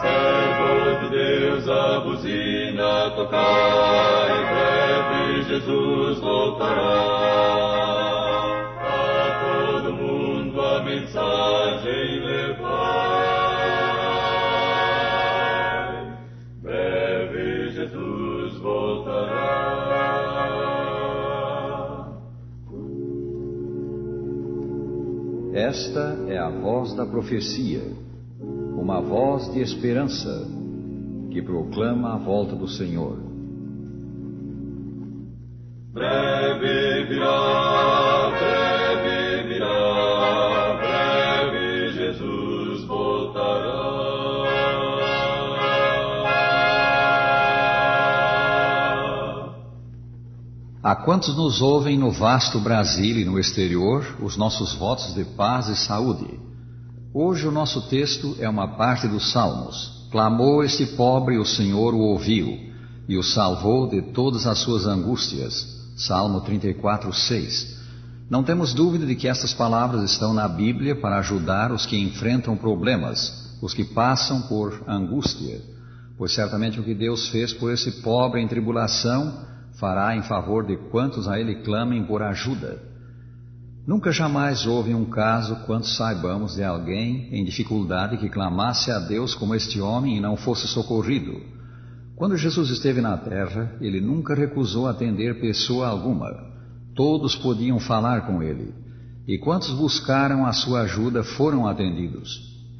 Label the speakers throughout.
Speaker 1: Servos de Deus, a buzina tocai, em breve Jesus voltará. A todo mundo a mensagem levai, breve Jesus voltará.
Speaker 2: Esta é a voz da profecia, uma voz de esperança, que proclama a volta do Senhor.
Speaker 1: Breve virá, breve Jesus voltará.
Speaker 2: A quantos nos ouvem no vasto Brasil e no exterior, os nossos votos de paz e saúde. Hoje o nosso texto é uma parte dos Salmos. Clamou este pobre e o Senhor o ouviu, e o salvou de todas as suas angústias. Salmo 34:6. Não temos dúvida de que estas palavras estão na Bíblia para ajudar os que enfrentam problemas, os que passam por angústia, pois certamente o que Deus fez por esse pobre em tribulação, fará em favor de quantos a Ele clamem por ajuda. Nunca jamais houve um caso, quanto saibamos, de alguém em dificuldade que clamasse a Deus como este homem e não fosse socorrido. Quando Jesus esteve na terra, Ele nunca recusou atender pessoa alguma. Todos podiam falar com Ele. E quantos buscaram a sua ajuda foram atendidos.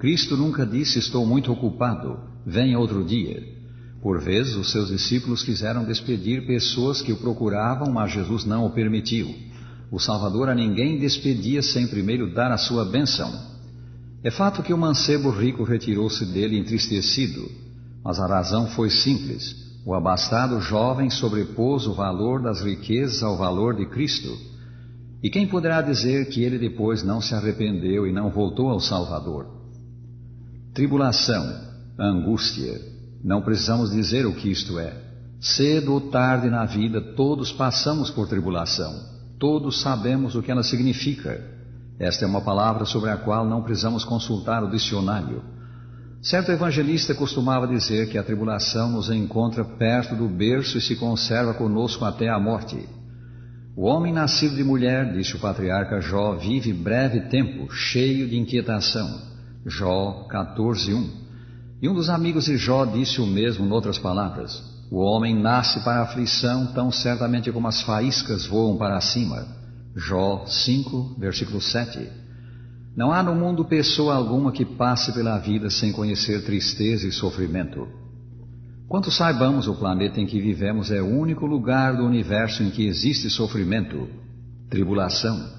Speaker 2: Cristo nunca disse: estou muito ocupado, venha outro dia. Por vezes, os seus discípulos quiseram despedir pessoas que o procuravam, mas Jesus não o permitiu. O Salvador a ninguém despedia sem primeiro dar a sua bênção. É fato que o mancebo rico retirou-se dele entristecido, mas a razão foi simples. O abastado jovem sobrepôs o valor das riquezas ao valor de Cristo. E quem poderá dizer que ele depois não se arrependeu e não voltou ao Salvador? Tribulação, angústia. Não precisamos dizer o que isto é. Cedo ou tarde na vida, todos passamos por tribulação. Todos sabemos o que ela significa. Esta é uma palavra sobre a qual não precisamos consultar o dicionário. Certo evangelista costumava dizer que a tribulação nos encontra perto do berço e se conserva conosco até a morte. O homem nascido de mulher, disse o patriarca Jó, vive breve tempo, cheio de inquietação. Jó 14:1. E um dos amigos de Jó disse o mesmo noutras palavras: o homem nasce para a aflição tão certamente como as faíscas voam para cima. Jó 5, versículo 7. Não há no mundo pessoa alguma que passe pela vida sem conhecer tristeza e sofrimento. Quanto saibamos, o planeta em que vivemos é o único lugar do universo em que existe sofrimento, tribulação.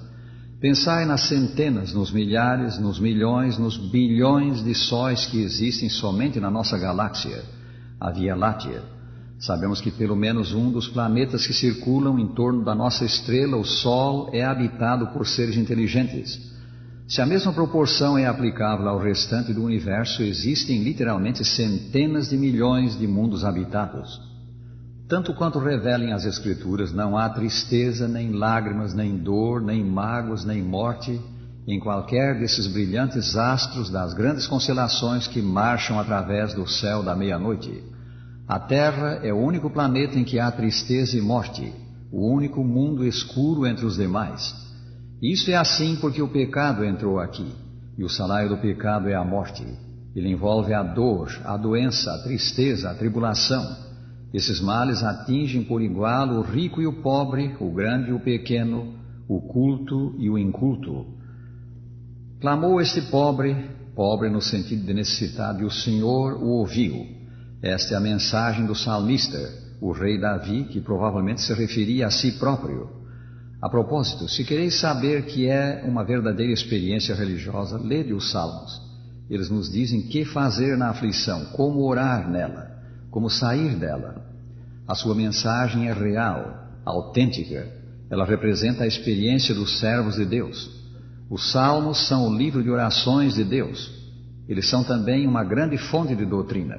Speaker 2: Pensai nas centenas, nos milhares, nos milhões, nos bilhões de sóis que existem somente na nossa galáxia, a Via Láctea. Sabemos que pelo menos um dos planetas que circulam em torno da nossa estrela, o Sol, é habitado por seres inteligentes. Se a mesma proporção é aplicável ao restante do universo, existem literalmente centenas de milhões de mundos habitados. Tanto quanto revelem as Escrituras, não há tristeza, nem lágrimas, nem dor, nem mágoas, nem morte em qualquer desses brilhantes astros das grandes constelações que marcham através do céu da meia-noite. A Terra é o único planeta em que há tristeza e morte, o único mundo escuro entre os demais. Isso é assim porque o pecado entrou aqui, e o salário do pecado é a morte. Ele envolve a dor, a doença, a tristeza, a tribulação. Esses males atingem por igual o rico e o pobre, o grande e o pequeno, o culto e o inculto. Clamou este pobre, pobre no sentido de necessitado, e o Senhor o ouviu. Esta é a mensagem do salmista, o rei Davi, que provavelmente se referia a si próprio. A propósito, se quereis saber que é uma verdadeira experiência religiosa, lede os Salmos. Eles nos dizem que fazer na aflição, como orar nela, como sair dela. A sua mensagem é real, autêntica. Ela representa a experiência dos servos de Deus. Os Salmos são o livro de orações de Deus. Eles são também uma grande fonte de doutrina.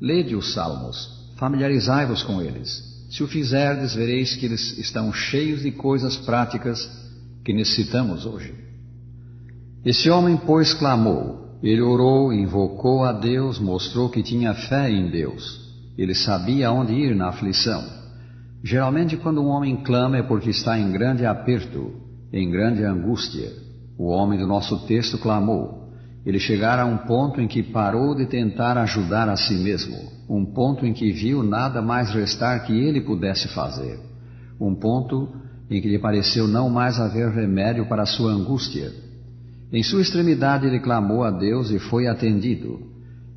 Speaker 2: Lede os Salmos, familiarizai-vos com eles. Se o fizerdes, vereis que eles estão cheios de coisas práticas que necessitamos hoje. Esse homem, pois, clamou. Ele orou, invocou a Deus, mostrou que tinha fé em Deus. Ele sabia aonde ir na aflição. Geralmente, quando um homem clama é porque está em grande aperto, em grande angústia. O homem do nosso texto clamou. Ele chegara a um ponto em que parou de tentar ajudar a si mesmo, um ponto em que viu nada mais restar que ele pudesse fazer, um ponto em que lhe pareceu não mais haver remédio para a sua angústia. Em sua extremidade ele clamou a Deus e foi atendido.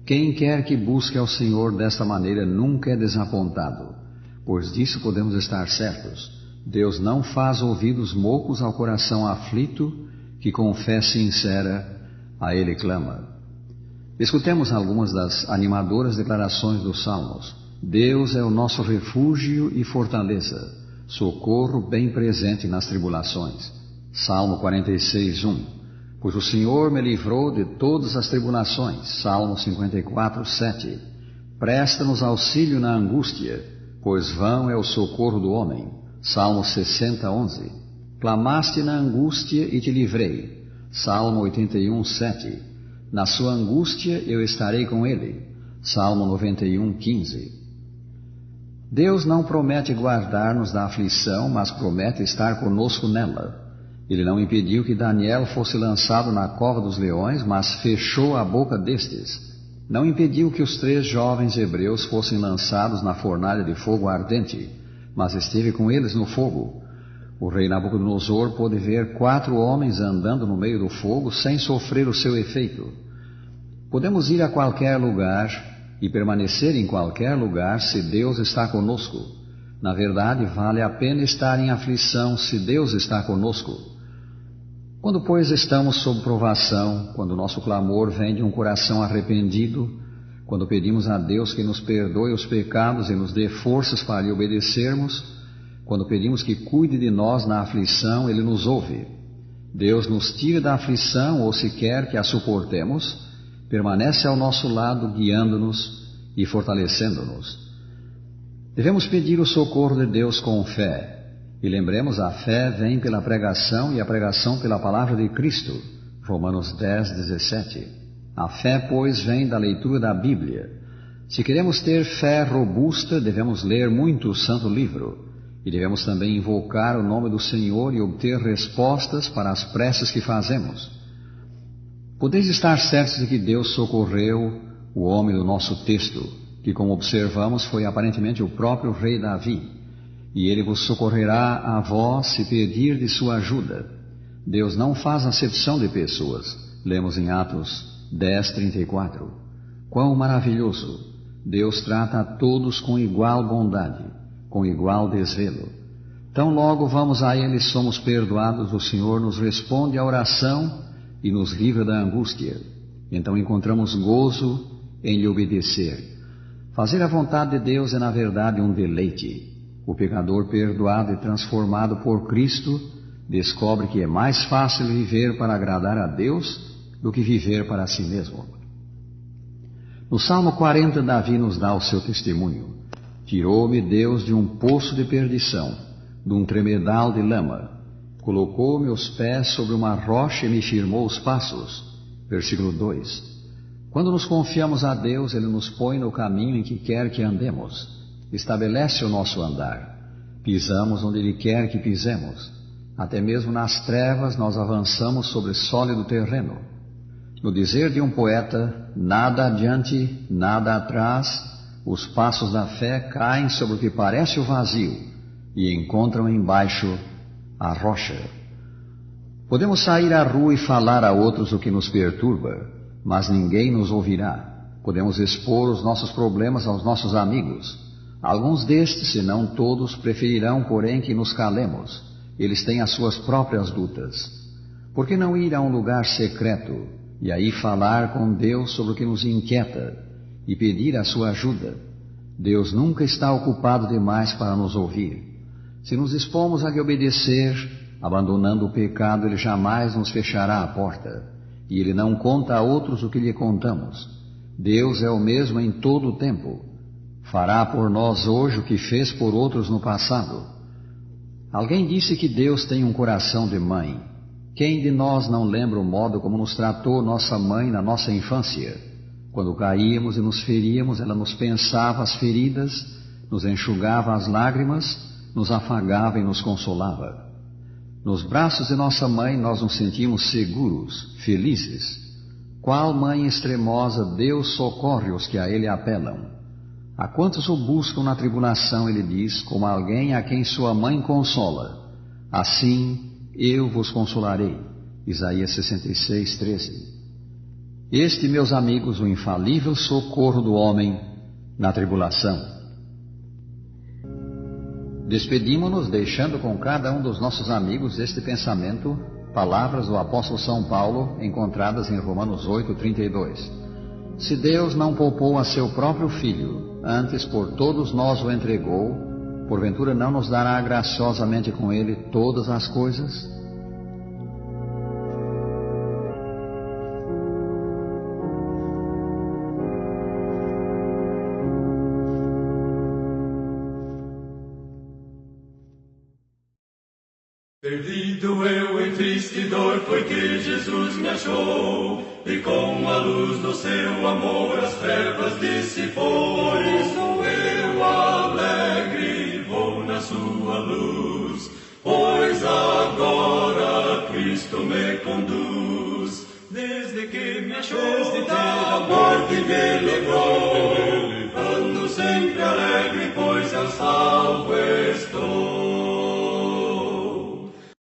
Speaker 2: Quem quer que busque ao Senhor desta maneira nunca é desapontado, pois disso podemos estar certos. Deus não faz ouvidos moucos ao coração aflito que com fé sincera a Ele clama. Escutemos algumas das animadoras declarações dos Salmos. Deus é o nosso refúgio e fortaleza, socorro bem presente nas tribulações. Salmo 46:1. Pois o Senhor me livrou de todas as tribulações. Salmo 54:7. Presta-nos auxílio na angústia, pois vão é o socorro do homem. Salmo 60:11. Clamaste na angústia e te livrei. Salmo 81:7. Na sua angústia eu estarei com ele. Salmo 91:15. Deus não promete guardar-nos da aflição, mas promete estar conosco nela. Ele não impediu que Daniel fosse lançado na cova dos leões, mas fechou a boca destes. Não impediu que os 3 jovens hebreus fossem lançados na fornalha de fogo ardente, mas esteve com eles no fogo. O rei Nabucodonosor pôde ver 4 homens andando no meio do fogo sem sofrer o seu efeito. Podemos ir a qualquer lugar e permanecer em qualquer lugar se Deus está conosco. Na verdade, vale a pena estar em aflição se Deus está conosco. Quando, pois, estamos sob provação, quando nosso clamor vem de um coração arrependido, quando pedimos a Deus que nos perdoe os pecados e nos dê forças para lhe obedecermos, quando pedimos que cuide de nós na aflição, Ele nos ouve. Deus nos tira da aflição ou se quer que a suportemos, permanece ao nosso lado, guiando-nos e fortalecendo-nos. Devemos pedir o socorro de Deus com fé. E lembremos, a fé vem pela pregação e a pregação pela palavra de Cristo. Romanos 10:17. A fé, pois, vem da leitura da Bíblia. Se queremos ter fé robusta, devemos ler muito o Santo Livro. E devemos também invocar o nome do Senhor e obter respostas para as preces que fazemos. Podeis estar certos de que Deus socorreu o homem do nosso texto, que, como observamos, foi aparentemente o próprio rei Davi. E ele vos socorrerá a vós se pedir de sua ajuda. Deus não faz acepção de pessoas. Lemos em Atos 10:34. Quão maravilhoso! Deus trata a todos com igual bondade, com igual desvelo. Tão logo vamos a Ele e somos perdoados, o Senhor nos responde à oração e nos livra da angústia. Então encontramos gozo em lhe obedecer. Fazer a vontade de Deus é, na verdade, um deleite. O pecador perdoado e transformado por Cristo descobre que é mais fácil viver para agradar a Deus do que viver para si mesmo. No Salmo 40, Davi nos dá o seu testemunho. Tirou-me Deus de um poço de perdição, de um tremedal de lama. Colocou meus pés sobre uma rocha e me firmou os passos. Versículo 2. Quando nos confiamos a Deus, Ele nos põe no caminho em que quer que andemos. Estabelece o nosso andar. Pisamos onde Ele quer que pisemos. Até mesmo nas trevas nós avançamos sobre sólido terreno. No dizer de um poeta, nada adiante, nada atrás, os passos da fé caem sobre o que parece o vazio e encontram embaixo a rocha. Podemos sair à rua e falar a outros o que nos perturba, mas ninguém nos ouvirá. Podemos expor os nossos problemas aos nossos amigos. Alguns destes, se não todos, preferirão, porém, que nos calemos. Eles têm as suas próprias lutas. Por que não ir a um lugar secreto e aí falar com Deus sobre o que nos inquieta e pedir a sua ajuda? Deus nunca está ocupado demais para nos ouvir. Se nos dispomos a lhe obedecer, abandonando o pecado, Ele jamais nos fechará a porta, e Ele não conta a outros o que lhe contamos. Deus é o mesmo em todo o tempo. Fará por nós hoje o que fez por outros no passado. Alguém disse que Deus tem um coração de mãe. Quem de nós não lembra o modo como nos tratou nossa mãe na nossa infância? Quando caíamos e nos feríamos, ela nos pensava as feridas, nos enxugava as lágrimas, nos afagava e nos consolava. Nos braços de nossa mãe nós nos sentimos seguros, felizes. Qual mãe extremosa, Deus socorre os que a Ele apelam. A quantos o buscam na tribulação, Ele diz, como alguém a quem sua mãe consola. Assim eu vos consolarei. Isaías 66, 13. Este, meus amigos, o infalível socorro do homem na tribulação. Despedimo-nos deixando com cada um dos nossos amigos este pensamento, palavras do apóstolo São Paulo, encontradas em Romanos 8:32. Se Deus não poupou a seu próprio Filho, antes por todos nós o entregou, porventura não nos dará graciosamente com ele todas as coisas?
Speaker 1: Perdido eu em triste dor, foi que Jesus me achou, e com a luz do seu amor as trevas dissipou. Por isso eu alegre vou na sua luz, pois agora Cristo me conduz. Desde que me achou da morte me livrou,